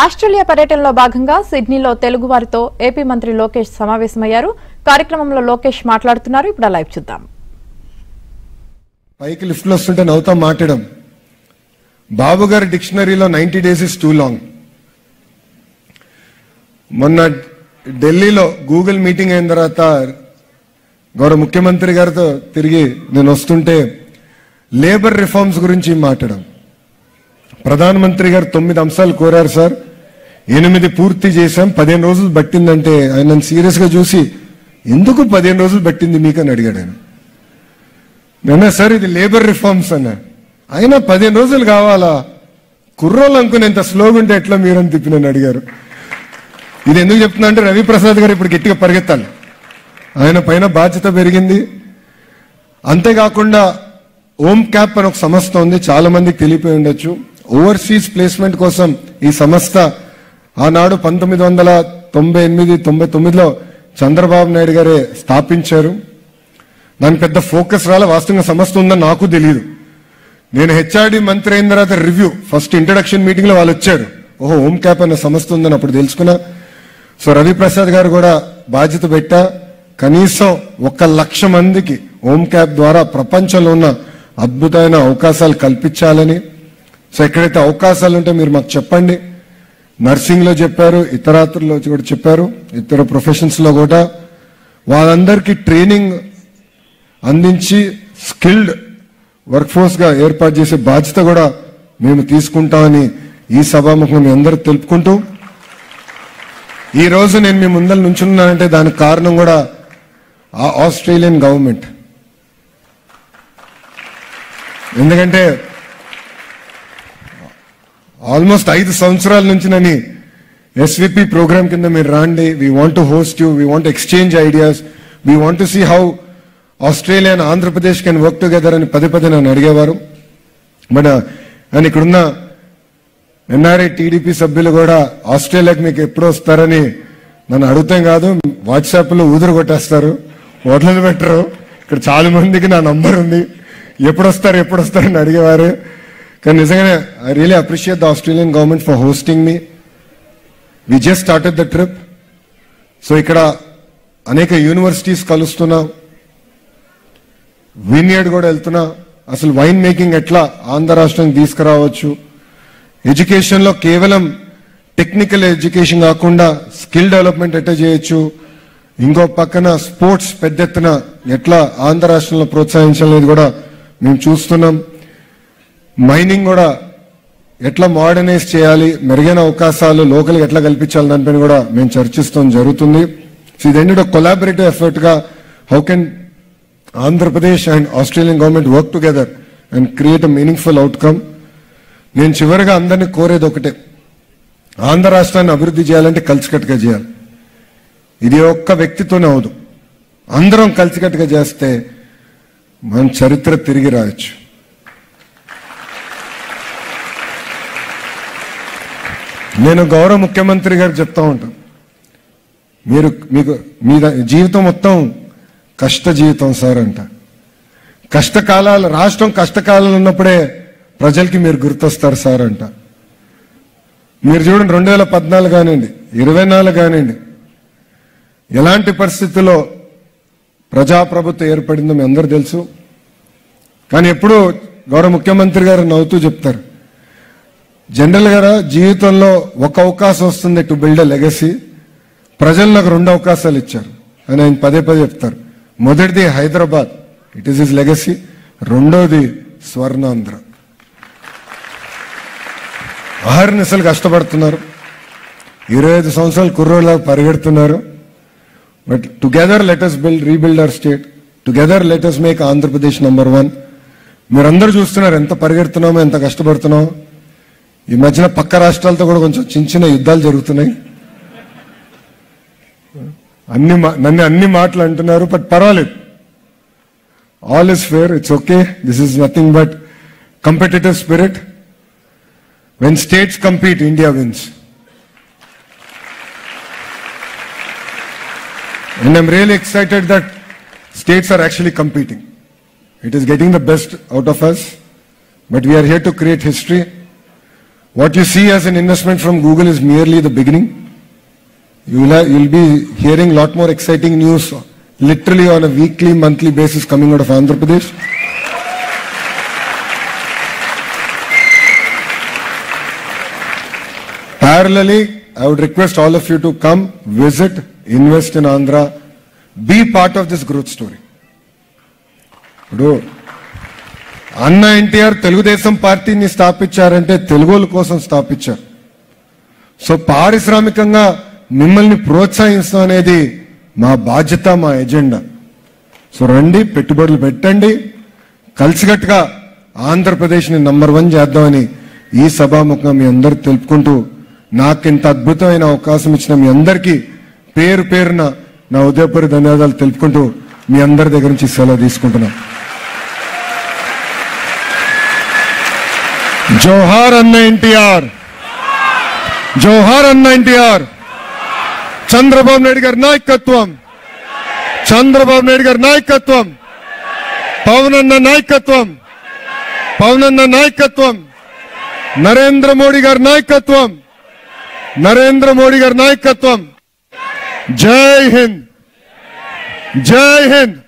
Australia పర్యటనలో భాగంగా సిడ్నీలో తెలుగు వారితో ఏపీ మంత్రి లోకేష్ సమావేశమయ్యారు. కార్యక్రమంలో లోకేష్ మాట్లాడుతున్నారు. ఇప్పుడు లైవ్ చూద్దాం. పైకి లిఫ్ట్ లో వస్తుంటే నవ్వుతా మాట్లాడడం. బాబు గారి డిక్షనరీలో 90 days ఇస్ టూ లాంగ్. మొన్న ఢిల్లీలో గూగుల్ మీటింగ్ అయిన తర్వాత గౌరవ ముఖ్యమంత్రి గారితో తిరిగి నేను వస్తుంటే లేబర్ రిఫార్మ్స్ గురించి మాట్లాడడం. ప్రధానమంత్రి గారు 9 అంశాలు కోరారు సార్, 8 పూర్తి చేశాం, 15 రోజులు పట్టిందంటే ఆయన సీరియస్ గా చూసి ఎందుకు 15 రోజులు పట్టింది మీకని అడిగాడు ఆయన. నేనా సార్ ఇది లేబర్ రిఫార్మ్స్ అన్న, అయినా 15 రోజులు కావాలా, కుర్రోళ్ళు అనుకుని ఎంత స్లోగా ఉంటే ఎట్లా మీరని తిప్పి నన్ను అడిగారు. ఇది ఎందుకు చెప్తున్నా అంటే రవిప్రసాద్ గారు ఇప్పుడు గట్టిగా పరిగెత్తాలి, ఆయన పైన బాధ్యత పెరిగింది. అంతేకాకుండా ఓమ్ క్యాప్ అని ఒక సంస్థ ఉంది, చాలా మందికి తెలియపోయి ఉండొచ్చు. ఓవర్సీస్ ప్లేస్మెంట్ కోసం ఈ సంస్థ ఆనాడు 1998-99లో చంద్రబాబు నాయుడు గారే స్థాపించారు. దాని పెద్ద ఫోకస్ రాలే, వాస్తవంగా సంస్థ ఉందని నాకు తెలియదు. నేను హెచ్ఆర్డి మంత్రి అయిన తర్వాత రివ్యూ ఫస్ట్ ఇంట్రడక్షన్ మీటింగ్ లో వాళ్ళు వచ్చారు, ఓహో ఓమ్ క్యాప్ అనే సంస్థ ఉందని అప్పుడు తెలుసుకున్నా. సో రవిప్రసాద్ గారు కూడా బాధ్యత పెట్టా, కనీసం 1,00,000 మందికి ఓమ్ క్యాప్ ద్వారా ప్రపంచంలో ఉన్న అద్భుతమైన అవకాశాలు కల్పించాలని. సో ఎక్కడైతే అవకాశాలు ఉంటే మీరు మాకు చెప్పండి. నర్సింగ్ లో చెప్పారు, ఇతరాత్రుల్లో కూడా చెప్పారు, ఇతర ప్రొఫెషన్స్ లో కూడా వాళ్ళందరికీ ట్రైనింగ్ అందించి స్కిల్డ్ వర్క్ ఫోర్స్ గా ఏర్పాటు చేసే బాధ్యత కూడా మేము తీసుకుంటామని ఈ సభాముఖం మీ అందరూ తెలుపుకుంటూ, ఈ రోజు నేను మీ ముందర నుంచున్నానంటే దానికి కారణం కూడా ఆ ఆస్ట్రేలియన్ గవర్నమెంట్. ఎందుకంటే ఆల్మోస్ట్ 5 సంవత్సరాల నుంచి నన్ను ఎస్విపి ప్రోగ్రామ్ కింద మీరు రాండి, we want to host you, we want exchange ideas, we want to see how Australia and Andhra Pradesh can work together అని పదే నన్ను అడిగేవారు. బట్ అని ఇక్కడున్న ఎన్ఆర్ఐ టీడీపీ సభ్యులు కూడా ఆస్ట్రేలియాకి మీకు ఎప్పుడు వస్తారని నన్ను అడుగుతాం కాదు, వాట్సాప్ లో ఊదురు కొట్టేస్తారు, వదలలు పెట్టరు. ఇక్కడ చాలా మందికి నా నంబర్ ఉంది, ఎప్పుడు వస్తారని అడిగేవారు. కానీ నిజంగానే I really appreciate the Australian government for hosting me. We just started the trip. So ఇక్కడ అనేక యూనివర్సిటీస్ కలుస్తున్నా, విన్యార్డ్ కూడా వెళ్తున్నా. అసలు వైన్ మేకింగ్ ఎట్లా ఆంధ్ర రాష్ట్రానికి తీసుకురావచ్చు, ఎడ్యుకేషన్ లో కేవలం టెక్నికల్ ఎడ్యుకేషన్ కాకుండా స్కిల్ డెవలప్మెంట్ ఎట్లా చేయొచ్చు, ఇంకో పక్కన స్పోర్ట్స్ పెద్ద ఎత్తున ఎట్లా ఆంధ్ర రాష్ట్రంలో ప్రోత్సహించాలనేది కూడా మేము చూస్తున్నాం. మైనింగ్ కూడా ఎట్లా మోడర్నైజ్ చేయాలి, మెరుగైన అవకాశాలు లోకల్ ఎట్లా కల్పించాలి దానిపైన కూడా మేము చర్చిస్తాం జరుగుతుంది. సో ఇదేంటి ఒక కొలాబరేటివ్ ఎఫర్ట్ గా how can Andhra Pradesh and Australian government work together and create a meaningful outcome. నేను చివరిగా అందరినీ కోరేది ఒకటే, ఆంధ్ర రాష్ట్రాన్ని అభివృద్ధి చేయాలంటే కలిసికట్టుగా చేయాలి. ఇది ఒక్క వ్యక్తితోనే అవదు, అందరం కలిసికట్టుగా చేస్తే మనం చరిత్ర తిరిగి రాయొచ్చు. నేను గౌరవ ముఖ్యమంత్రి గారు చెప్తా ఉంటాను, మీకు మీ జీవితం మొత్తం కష్ట జీవితం సార్ అంట. కష్టకాలాలు, రాష్ట్రం కష్టకాలాలు ఉన్నప్పుడే ప్రజలకి మీరు గుర్తొస్తారు సార్ అంట. మీరు చూడండి 2014 కానివ్వండి, 24 కానివ్వండి, ఎలాంటి పరిస్థితుల్లో ప్రజాప్రభుత్వం ఏర్పడిందో మీ అందరూ తెలుసు. కానీ ఎప్పుడు గౌరవ ముఖ్యమంత్రి గారు నవ్వుతూ చెప్తారు, జనరల్ గా జీవితంలో ఒక అవకాశం వస్తుంది టు బిల్డ్ ఎ లెగసీ, ప్రజలు నాకు 2 అవకాశాలు ఇచ్చారు అని ఆయన పదే చెప్తారు. మొదటిది Hyderabad, it is his legacy. రెండోది స్వర్ణాంధ్ర. అహర్నిశలు కష్టపడుతున్నారు, 25 సంవత్సరాలు కుర్రోళ్ళ పరిగెడుతున్నారు. But together let us rebuild our state, together let us make Andhra Pradesh number 1. మీరందరూ చూస్తున్నారు ఎంత పరిగెడుతున్నామో, ఎంత కష్టపడుతున్నామో. ఈ మధ్యన పక్క రాష్ట్రాలతో కూడా కొంచెం చిన్న యుద్ధాలు జరుగుతున్నాయి. నన్ను అన్ని మాటలు అంటున్నారు, బట్ పర్వాలేదు, all is fair, it's okay. This is nothing but competitive spirit. When states compete, India wins. And I'm really excited that states are actually competing. It is getting the best out of us, but we are here to create history. What you see as an investment from Google is merely the beginning. You'll be hearing a lot more exciting news literally on a weekly, monthly basis coming out of Andhra Pradesh. Parallelly, I would request all of you to come, visit, invest in Andhra, be part of this growth story. అన్న ఎన్టీఆర్ తెలుగుదేశం పార్టీని స్థాపించారంటే తెలుగోళ్ళ కోసం స్థాపించారు. So పారిశ్రామికంగా మిమ్మల్ని ప్రోత్సహిస్తాం అనేది మా బాధ్యత, మా ఎజెండా. సో రండి, పెట్టుబడులు పెట్టండి, కలిసికట్టుగా ఆంధ్రప్రదేశ్ని నంబర్ 1 చేద్దామని ఈ సభాముఖంగా మీ అందరు తెలుపుకుంటూ, నాకు ఇంత అద్భుతమైన అవకాశం ఇచ్చిన మీ అందరికీ పేరు పేరున నా ఉదయపూర్వక ధన్యవాదాలు తెలుపుకుంటూ మీ అందరి దగ్గర నుంచి సెలవు తీసుకుంటున్నాను. జోహార్ అన్న ఎన్టీఆర్, జోహార్ అన్న ఎన్టీఆర్. చంద్రబాబు నాయుడు గారి నాయకత్వం, చంద్రబాబు నాయుడు గారి నాయకత్వం, పవన్ అన్న నాయకత్వం, పవన్ అన్న నాయకత్వం, నరేంద్ర మోడీ గారి నాయకత్వం, నరేంద్ర మోడీ గారి నాయకత్వం. జై హింద్, జై హింద్.